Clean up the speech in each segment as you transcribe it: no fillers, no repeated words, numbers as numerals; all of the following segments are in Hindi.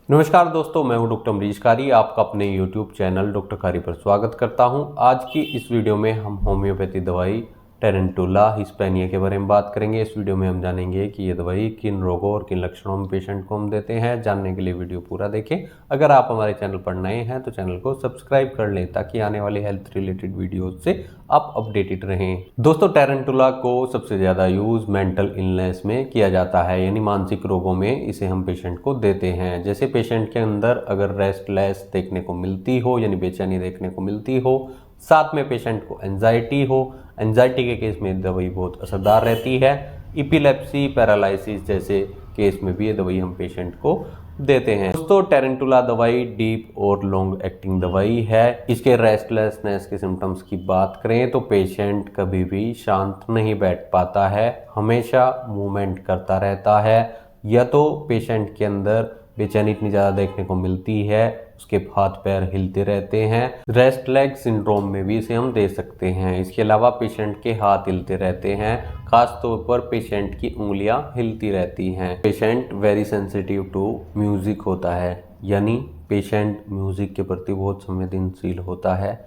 नमस्कार दोस्तों, मैं हूं डॉक्टर अमरीश कारी। आपका अपने YouTube चैनल डॉक्टर कारी पर स्वागत करता हूं। आज की इस वीडियो में हम होम्योपैथी दवाई टेरेंटुला हिस्पैनिया के बारे में बात करेंगे। इस वीडियो में हम जानेंगे कि ये दवाई किन रोगों और किन लक्षणों में पेशेंट को हम देते हैं। जानने के लिए वीडियो पूरा देखें। अगर आप हमारे चैनल पर नए हैं तो चैनल को सब्सक्राइब कर लें ताकि आने वाले हेल्थ रिलेटेड वीडियोज से आप अपडेटेड रहें। दोस्तों, टेरेंटुला को सबसे ज़्यादा यूज़ मेंटल इलनेस में किया जाता है, यानी मानसिक रोगों में इसे हम पेशेंट को देते हैं। जैसे पेशेंट के अंदर अगर रेस्टलेस देखने को मिलती हो, यानी बेचैनी देखने को मिलती हो, साथ में पेशेंट को एंजाइटी हो, एंजाइटी के केस में दवाई बहुत असरदार रहती है। इपिलेप्सी, पैरालिसिस जैसे केस में भी ये दवाई हम पेशेंट को देते हैं। दोस्तों, टेरेंटुला दवाई डीप और लॉन्ग एक्टिंग दवाई है। इसके रेस्टलेसनेस के सिम्टम्स की बात करें तो पेशेंट कभी भी शांत नहीं बैठ पाता है, हमेशा मूवमेंट करता रहता है, या तो पेशेंट के अंदर बेचैनी इतनी ज़्यादा देखने को मिलती है उसके हाथ पैर हिलते रहते हैं। रेस्ट लेग सिंड्रोम में भी इसे हम दे सकते हैं। इसके अलावा पेशेंट के हाथ हिलते रहते हैं, खास तौर पर पेशेंट की उंगलियां हिलती रहती हैं। Patient very sensitive to music होता है, यानी पेशेंट म्यूजिक के प्रति बहुत संवेदनशील होता है,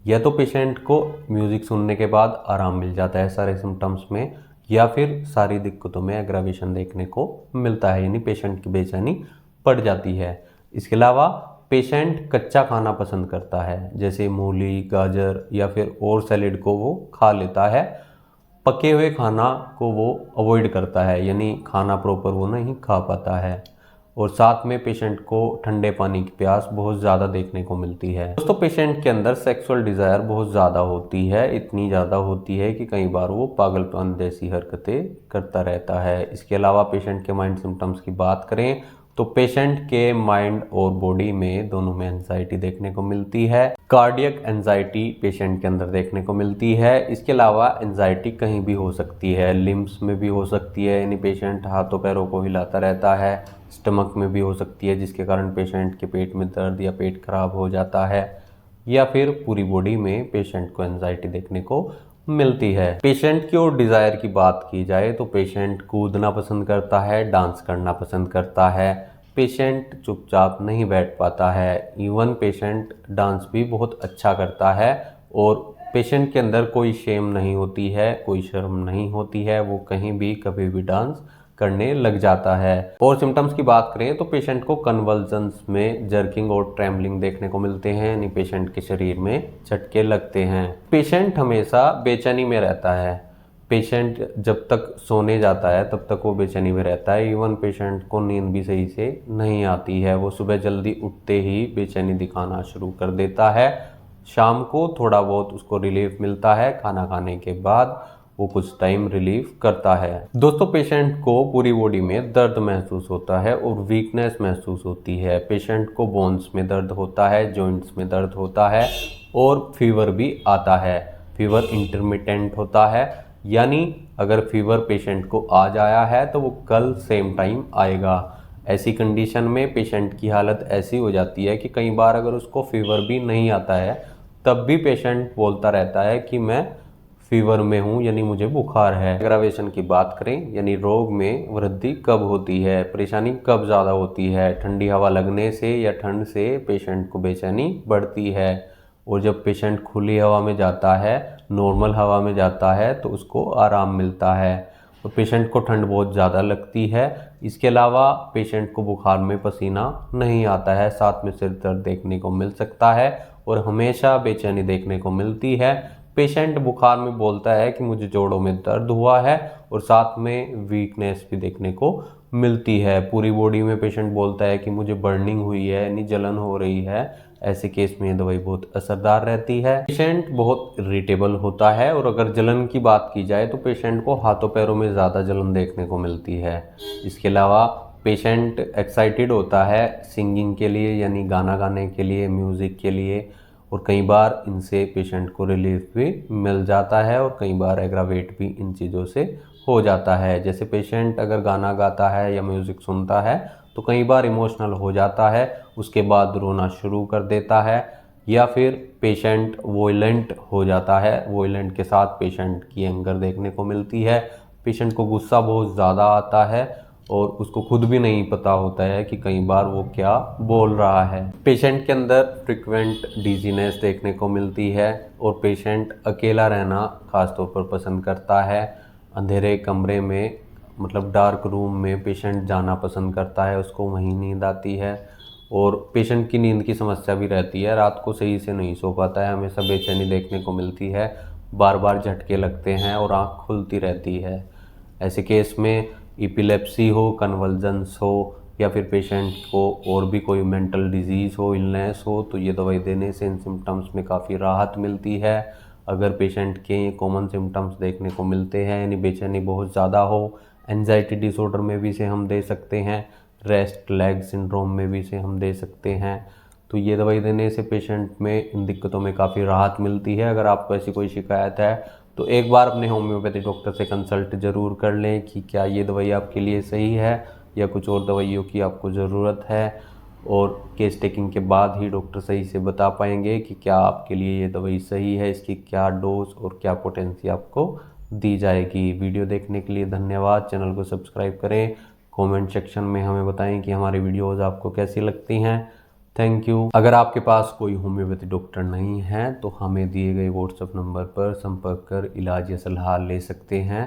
या तो पेशेंट को म्यूजिक सुनने के बाद आराम मिल जाता है सारे सिम्टम्स में, या फिर सारी दिक्कतों में एग्रावेशन देखने को मिलता है, यानी पेशेंट की बेचैनी बढ़ जाती है। इसके अलावा पेशेंट कच्चा खाना पसंद करता है, जैसे मूली, गाजर या फिर और सैलेड को वो खा लेता है। पके हुए खाना को वो अवॉइड करता है, यानी खाना प्रॉपर वो नहीं खा पाता है। और साथ में पेशेंट को ठंडे पानी की प्यास बहुत ज़्यादा देखने को मिलती है। दोस्तों, पेशेंट के अंदर सेक्सुअल डिज़ायर बहुत ज़्यादा होती है, इतनी ज़्यादा होती है कि कई बार वो पागलपन जैसी हरकतें करता रहता है। इसके अलावा पेशेंट के माइंड सिम्टम्स की बात करें तो पेशेंट के माइंड और बॉडी में दोनों में एंजाइटी देखने को मिलती है। कार्डियक एंजाइटी पेशेंट के अंदर देखने को मिलती है। इसके अलावा एंजाइटी कहीं भी हो सकती है, लिम्स में भी हो सकती है, यानी पेशेंट हाथों पैरों को हिलाता रहता है। स्टमक में भी हो सकती है, जिसके कारण पेशेंट के पेट में दर्द या पेट खराब हो जाता है, या फिर पूरी बॉडी में पेशेंट को एंजाइटी देखने को मिलती है। पेशेंट की और डिज़ायर की बात की जाए तो पेशेंट कूदना पसंद करता है, डांस करना पसंद करता है। पेशेंट चुपचाप नहीं बैठ पाता है, इवन पेशेंट डांस भी बहुत अच्छा करता है, और पेशेंट के अंदर कोई शेम नहीं होती है, कोई शर्म नहीं होती है, वो कहीं भी कभी भी डांस करने लग जाता है। और सिम्टम्स की बात करें तो पेशेंट को कन्वल्जन्स में जर्किंग और ट्रेमलिंग देखने को मिलते हैं, यानी पेशेंट के शरीर में झटके लगते हैं। पेशेंट हमेशा बेचैनी में रहता है। पेशेंट जब तक सोने जाता है तब तक वो बेचैनी में रहता है। इवन पेशेंट को नींद भी सही से नहीं आती है, वो सुबह जल्दी उठते ही बेचैनी दिखाना शुरू कर देता है। शाम को थोड़ा बहुत उसको रिलीफ मिलता है, खाना खाने के बाद वो कुछ टाइम रिलीफ करता है। दोस्तों, पेशेंट को पूरी बॉडी में दर्द महसूस होता है और वीकनेस महसूस होती है। पेशेंट को बोन्स में दर्द होता है, जॉइंट्स में दर्द होता है, और फीवर भी आता है। फीवर इंटरमिटेंट होता है, यानी अगर फीवर पेशेंट को आज आया है तो वो कल सेम टाइम आएगा। ऐसी कंडीशन में पेशेंट की हालत ऐसी हो जाती है कि कई बार अगर उसको फीवर भी नहीं आता है तब भी पेशेंट बोलता रहता है कि मैं फीवर में हूँ, यानी मुझे बुखार है। एग्रावेशन की बात करें, यानी रोग में वृद्धि कब होती है, परेशानी कब ज़्यादा होती है। ठंडी हवा लगने से या ठंड से पेशेंट को बेचैनी बढ़ती है, और जब पेशेंट खुली हवा में जाता है, नॉर्मल हवा में जाता है, तो उसको आराम मिलता है। तो पेशेंट को ठंड बहुत ज़्यादा लगती है। इसके अलावा पेशेंट को बुखार में पसीना नहीं आता है, साथ में सिर दर्द देखने को मिल सकता है, और हमेशा बेचैनी देखने को मिलती है। पेशेंट बुखार में बोलता है कि मुझे जोड़ों में दर्द हुआ है, और साथ में वीकनेस भी देखने को मिलती है। पूरी बॉडी में पेशेंट बोलता है कि मुझे बर्निंग हुई है, यानी जलन हो रही है। ऐसे केस में ये दवाई बहुत असरदार रहती है। पेशेंट बहुत इरिटेबल होता है, और अगर जलन की बात की जाए तो पेशेंट को हाथों पैरों में ज़्यादा जलन देखने को मिलती है। इसके अलावा पेशेंट एक्साइटेड होता है सिंगिंग के लिए, यानी गाना गाने के लिए, म्यूज़िक के लिए, और कई बार इनसे पेशेंट को रिलीफ भी मिल जाता है, और कई बार एग्रावेट भी इन चीज़ों से हो जाता है। जैसे पेशेंट अगर गाना गाता है या म्यूज़िक सुनता है तो कई बार इमोशनल हो जाता है, उसके बाद रोना शुरू कर देता है, या फिर पेशेंट वोलेंट हो जाता है। वोलेंट के साथ पेशेंट की एंगर देखने को मिलती है, पेशेंट को गुस्सा बहुत ज़्यादा आता है, और उसको खुद भी नहीं पता होता है कि कई बार वो क्या बोल रहा है। पेशेंट के अंदर फ्रिक्वेंट डिजीनेस देखने को मिलती है और पेशेंट अकेला रहना खासतौर पर पसंद करता है। अंधेरे कमरे में मतलब डार्क रूम में पेशेंट जाना पसंद करता है, उसको वहीं नींद आती है और पेशेंट की नींद की समस्या भी रहती है, रात को सही से नहीं सो पाता है, हमेशा बेचैनी देखने को मिलती है, बार बार झटके लगते हैं और आँख खुलती रहती है। ऐसे केस में एपिलेप्सी हो, कन्वल्जन्स हो या फिर पेशेंट को और भी कोई मेंटल डिजीज़ हो, इलनेस हो, तो ये दवाई देने से इन सिम्टम्स में काफ़ी राहत मिलती है। अगर पेशेंट के ये कॉमन सिम्टम्स देखने को मिलते हैं यानी बेचैनी बहुत ज़्यादा हो, एंजाइटी डिसऑर्डर में भी इसे हम दे सकते हैं, रेस्ट लेग सिंड्रोम में भी इसे हम दे सकते हैं। तो ये दवाई देने से पेशेंट में इन दिक्कतों में काफ़ी राहत मिलती है। अगर आपको ऐसी कोई शिकायत है तो एक बार अपने होम्योपैथी डॉक्टर से कंसल्ट ज़रूर कर लें कि क्या ये दवाई आपके लिए सही है या कुछ और दवाइयों की आपको ज़रूरत है, और केस टेकिंग के बाद ही डॉक्टर सही से बता पाएंगे कि क्या आपके लिए ये दवाई सही है, इसकी क्या डोज और क्या पोटेंसी आपको दी जाएगी। वीडियो देखने के लिए धन्यवाद। चैनल को सब्सक्राइब करें, कमेंट सेक्शन में हमें बताएं कि हमारी वीडियोज़ आपको कैसी लगती हैं। Thank you. अगर आपके पास कोई होम्योपैथी डॉक्टर नहीं है तो हमें दिए गए व्हाट्सएप नंबर पर संपर्क कर इलाज या सलाह ले सकते हैं।